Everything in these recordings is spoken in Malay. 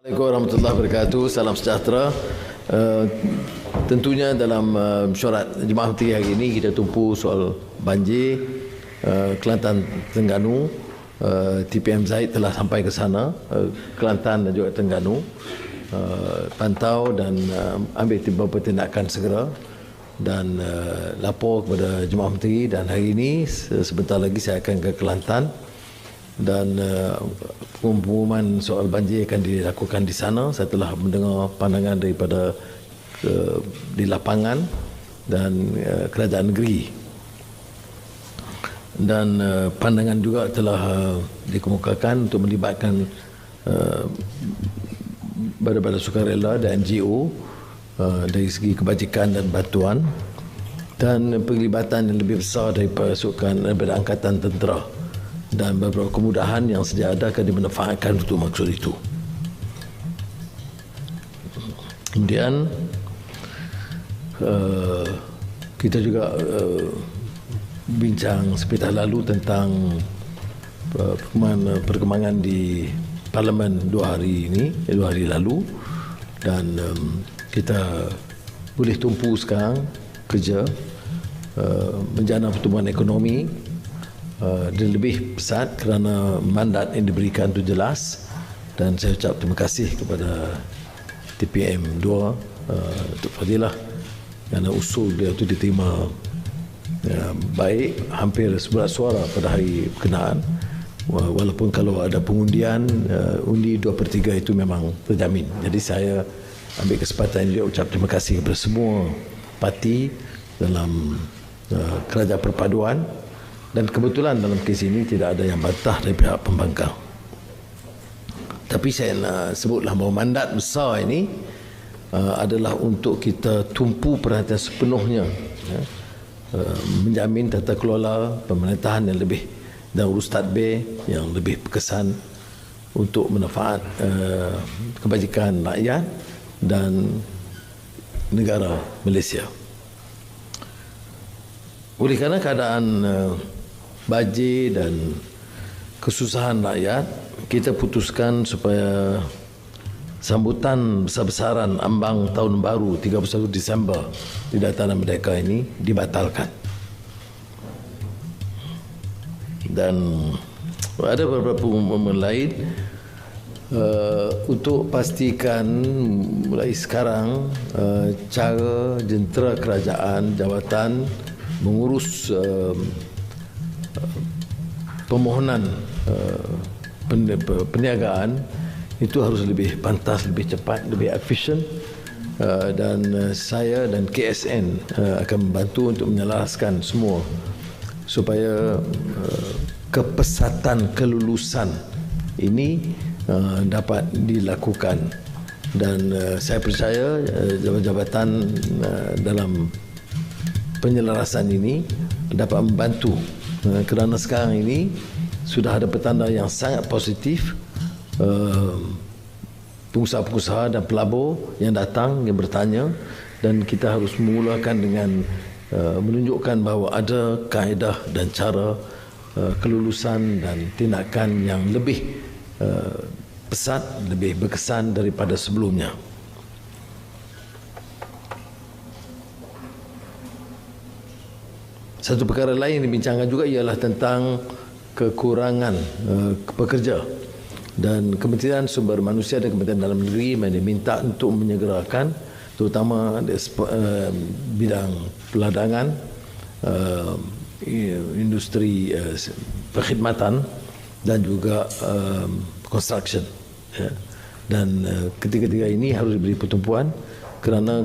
Assalamualaikum warahmatullahi wabarakatuh. Salam sejahtera. Tentunya dalam mesyuarat Jemaah Menteri hari ini kita tumpu soal banjir Kelantan Terengganu. TPM Zahid telah sampai ke sana, Kelantan dan juga Terengganu, pantau dan ambil beberapa tindakan segera dan lapor kepada Jemaah Menteri. Dan hari ini sebentar lagi saya akan ke Kelantan dan pengumuman soal banjir akan dilakukan di sana. Saya telah mendengar pandangan daripada di lapangan dan kerajaan negeri, dan pandangan juga telah dikemukakan untuk melibatkan badan-badan sukarela dan NGO dari segi kebajikan dan bantuan, dan penglibatan yang lebih besar daripada pasukan daripada angkatan tentera, dan beberapa kemudahan yang sedia ada akan dimanfaatkan untuk maksud itu. Kemudian kita juga bincang sepatah lalu tentang perkembangan di Parlimen 2 hari lalu, dan kita boleh tumpu sekarang kerja menjana pertumbuhan ekonomi dan lebih pesat kerana mandat yang diberikan itu jelas. Dan saya ucap terima kasih kepada TPM 2 Datuk Fadilah kerana usul dia itu diterima baik, hampir 11 suara pada hari berkenaan, walaupun kalau ada pengundian undi 2/3 itu memang terjamin. Jadi saya ambil kesempatan ini ucap terima kasih kepada semua parti dalam kerajaan perpaduan. Dan kebetulan dalam kes ini tidak ada yang bantah dari pihak pembangkang. Tapi saya nak sebutlah bahawa mandat besar ini adalah untuk kita tumpu perhatian sepenuhnya, menjamin tata kelola pemerintahan yang lebih dan urus tadbir yang lebih berkesan untuk manfaat kebajikan rakyat dan negara Malaysia. Oleh kerana keadaan banjir dan kesusahan rakyat, kita putuskan supaya sambutan besar-besaran ambang tahun baru 31 Disember di Dataran Merdeka ini dibatalkan. Dan ada beberapa pengumuman lain untuk pastikan mulai sekarang cara jentera kerajaan jawatan mengurus permohonan perniagaan itu harus lebih pantas, lebih cepat, lebih efisien, dan saya dan KSN akan membantu untuk menyelaraskan semua supaya kepesatan kelulusan ini dapat dilakukan. Dan saya percaya jabatan dalam penyelarasan ini dapat membantu, kerana sekarang ini sudah ada petanda yang sangat positif, pengusaha-pengusaha dan pelabur yang datang, yang bertanya, dan kita harus memulakan dengan menunjukkan bahawa ada kaedah dan cara kelulusan dan tindakan yang lebih pesat, lebih berkesan daripada sebelumnya. Satu perkara lain yang dibincangkan juga ialah tentang kekurangan pekerja, dan Kementerian Sumber Manusia dan Kementerian Dalam Negeri diminta untuk menyegerakan terutama bidang peladangan, industri perkhidmatan dan juga construction. Dan ketiga-tiga ini harus diberi pertumpuan kerana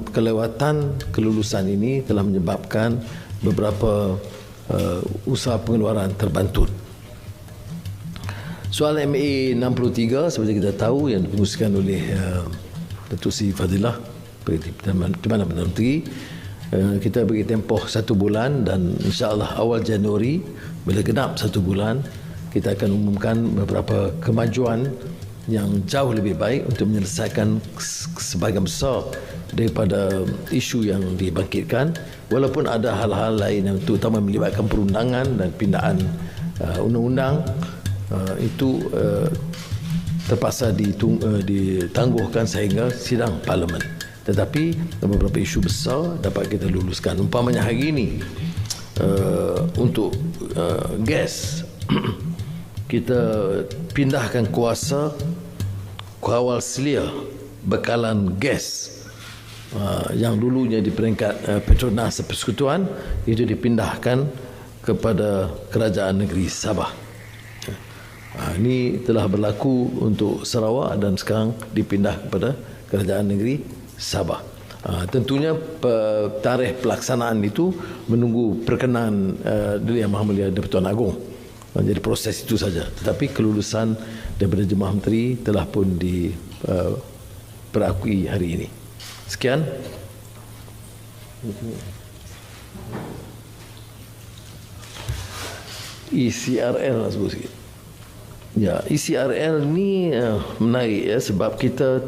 kelewatan kelulusan ini telah menyebabkan beberapa usaha pengeluaran terbantut. Soal MA 63 seperti kita tahu yang dipengusikan oleh Datuk Seri Fadilah Perdana Menteri, kita beri tempoh 1 bulan, dan insya-Allah awal Januari bila genap 1 bulan kita akan umumkan beberapa kemajuan yang jauh lebih baik untuk menyelesaikan sebahagian besar daripada isu yang dibangkitkan, walaupun ada hal-hal lain yang terutama melibatkan perundangan dan pindaan undang-undang itu terpaksa ditangguhkan sehingga sidang parlimen. Tetapi beberapa isu besar dapat kita luluskan. Umpamanya hari ini untuk gas kita pindahkan kuasa kawal selia bekalan gas yang dulunya di peringkat Petronas Persekutuan itu dipindahkan kepada kerajaan negeri Sabah. Ini telah berlaku untuk Sarawak dan sekarang dipindah kepada kerajaan negeri Sabah. Tentunya tarikh pelaksanaan itu menunggu perkenan dari Yang Maha Mulia di-Pertuan Agong. Jadi proses itu saja. Tetapi kelulusan daripada Jemaah Menteri telah pun diperakui hari ini. Sekian. ECRL lah sebut sikit. Ya, ECRL ni menarik ya, sebab kita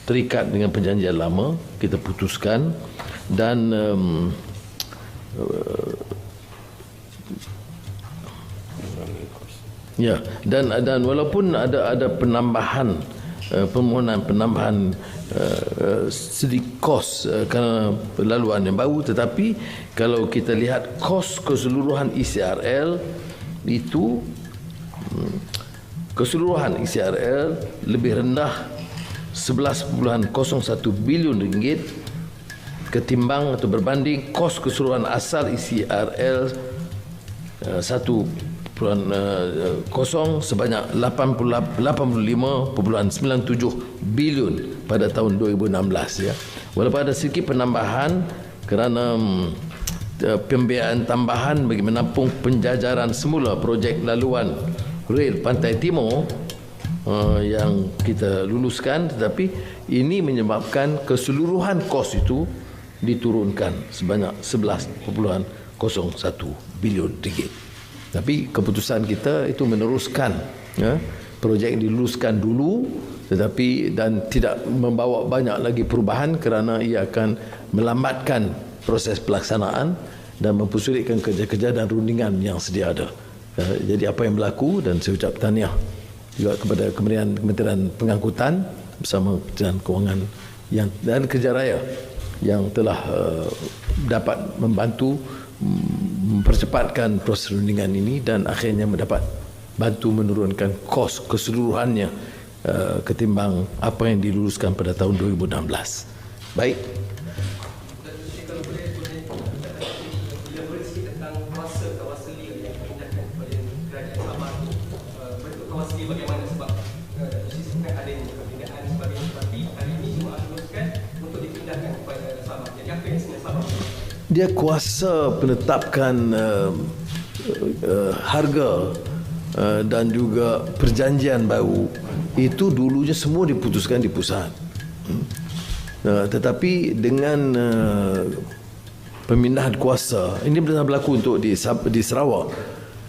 terikat dengan perjanjian lama, kita putuskan dan ya, dan walaupun ada penambahan permohonan penambahan sedikit kos kerana laluan yang baru, tetapi kalau kita lihat kos keseluruhan ECRL itu keseluruhan ECRL lebih rendah 11.01 bilion ringgit ketimbang atau berbanding kos keseluruhan asal ECRL 1.0 sebanyak 85.97 bilion pada tahun 2016 ya. Walaupun ada sedikit penambahan kerana pembiayaan tambahan bagi menampung penjajaran semula projek laluan rel Pantai Timur yang kita luluskan, tetapi ini menyebabkan keseluruhan kos itu diturunkan sebanyak 11.01 bilion ringgit. Tapi keputusan kita itu meneruskan ya, projek diluluskan dulu, tetapi dan tidak membawa banyak lagi perubahan kerana ia akan melambatkan proses pelaksanaan dan mempersulitkan kerja-kerja dan rundingan yang sedia ada. Jadi apa yang berlaku, dan saya ucap tahniah juga kepada Kementerian Pengangkutan bersama Kementerian Kewangan dan Kerja Raya yang telah dapat membantu mempercepatkan proses rundingan ini dan akhirnya mendapat bantu menurunkan kos keseluruhannya ketimbang apa yang diluluskan pada tahun 2016. Baik. Dia kuasa penetapkan harga dan juga perjanjian baru itu dulunya semua diputuskan di pusat. Tetapi dengan pemindahan kuasa, ini benar berlaku untuk di Sarawak,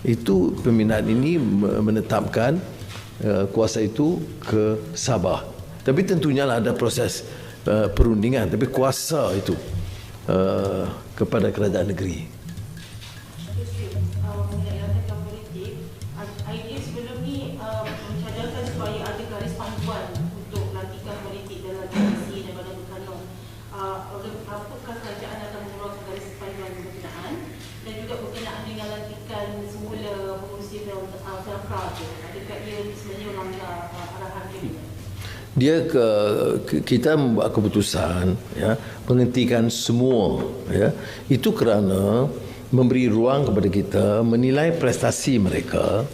itu pemindahan ini menetapkan kuasa itu ke Sabah. Tapi tentunya ada proses perundingan, tapi kuasa itu kepada kerajaan negeri. Idea sebelum ni mencadangkan supaya ada garis panduan untuk pelantikan politik dalam DPC dan Badan Berkanun. Apakah kerajaan akan mengeluarkan garis panduan berkenaan dan juga berkenaan dengan lantikan semula pengurusi Velcro itu? Adakah ia sebenarnya melanggar arahan ini? Kita membuat keputusan ya, menghentikan semua ya, itu kerana memberi ruang kepada kita menilai prestasi mereka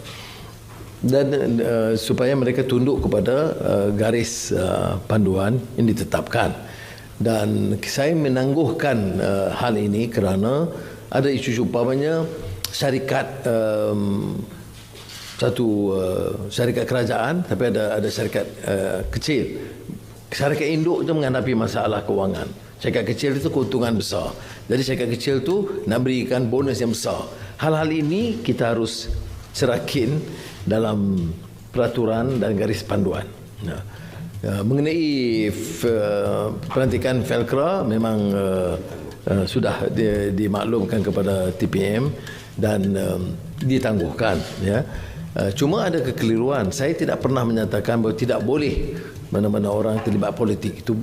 dan supaya mereka tunduk kepada garis panduan yang ditetapkan. Dan saya menangguhkan hal ini kerana ada isu umpamanya syarikat satu syarikat kerajaan, tapi ada syarikat kecil. Syarikat induk itu menghadapi masalah kewangan. Syarikat kecil itu keuntungan besar. Jadi syarikat kecil itu nak berikan bonus yang besar. Hal-hal ini kita harus serakin dalam peraturan dan garis panduan. Mengenai pelantikan Velcro memang sudah dimaklumkan kepada TPM dan ditangguhkan ya. Cuma ada kekeliruan. Saya tidak pernah menyatakan bahawa tidak boleh mana-mana orang terlibat politik itu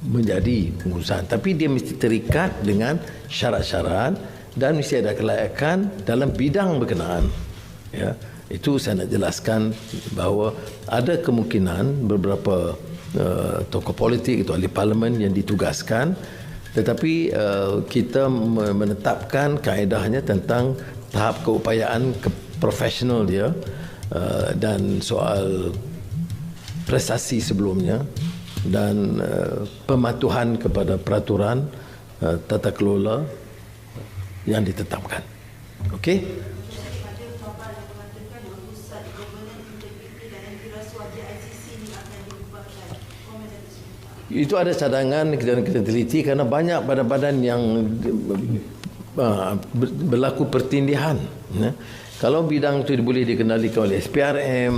menjadi pengurusan. Tapi dia mesti terikat dengan syarat-syarat dan mesti ada kelayakan dalam bidang berkenaan. Ya, itu saya nak jelaskan bahawa ada kemungkinan beberapa tokoh politik atau ahli parlimen yang ditugaskan, tetapi kita menetapkan kaedahnya tentang tahap keupayaan profesional dia dan soal prestasi sebelumnya dan pematuhan kepada peraturan tata kelola yang ditetapkan. Okey? Itu ada cadangan dan kita teliti kerana banyak badan-badan yang berlaku pertindihan. Kalau bidang itu boleh dikendalikan oleh SPRM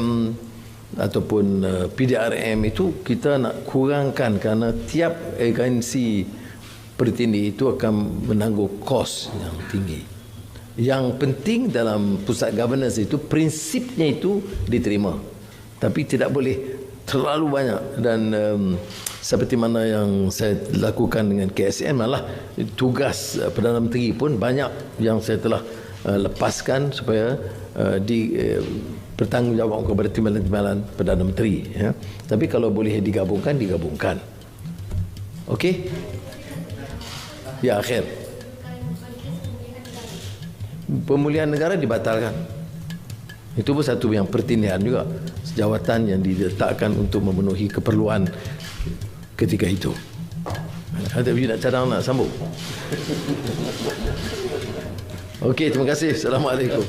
ataupun PDRM, itu kita nak kurangkan kerana tiap agensi pertindih itu akan menanggung kos yang tinggi. Yang penting dalam pusat governance itu prinsipnya itu diterima, tapi tidak boleh terlalu banyak. Dan seperti mana yang saya lakukan dengan KSN, malah tugas Perdana Menteri pun banyak yang saya telah lepaskan supaya bertanggungjawab kepada timbalan-timbalan Perdana Menteri, ya. Tapi kalau boleh digabungkan, digabungkan. Okey? Ya, akhir. Pemulihan negara dibatalkan. Itu pun satu yang pertindihan juga. Jawatan yang diletakkan untuk memenuhi keperluan ketika itu. Ada you nak cadang, nak sambung? Okey, terima kasih. Assalamualaikum.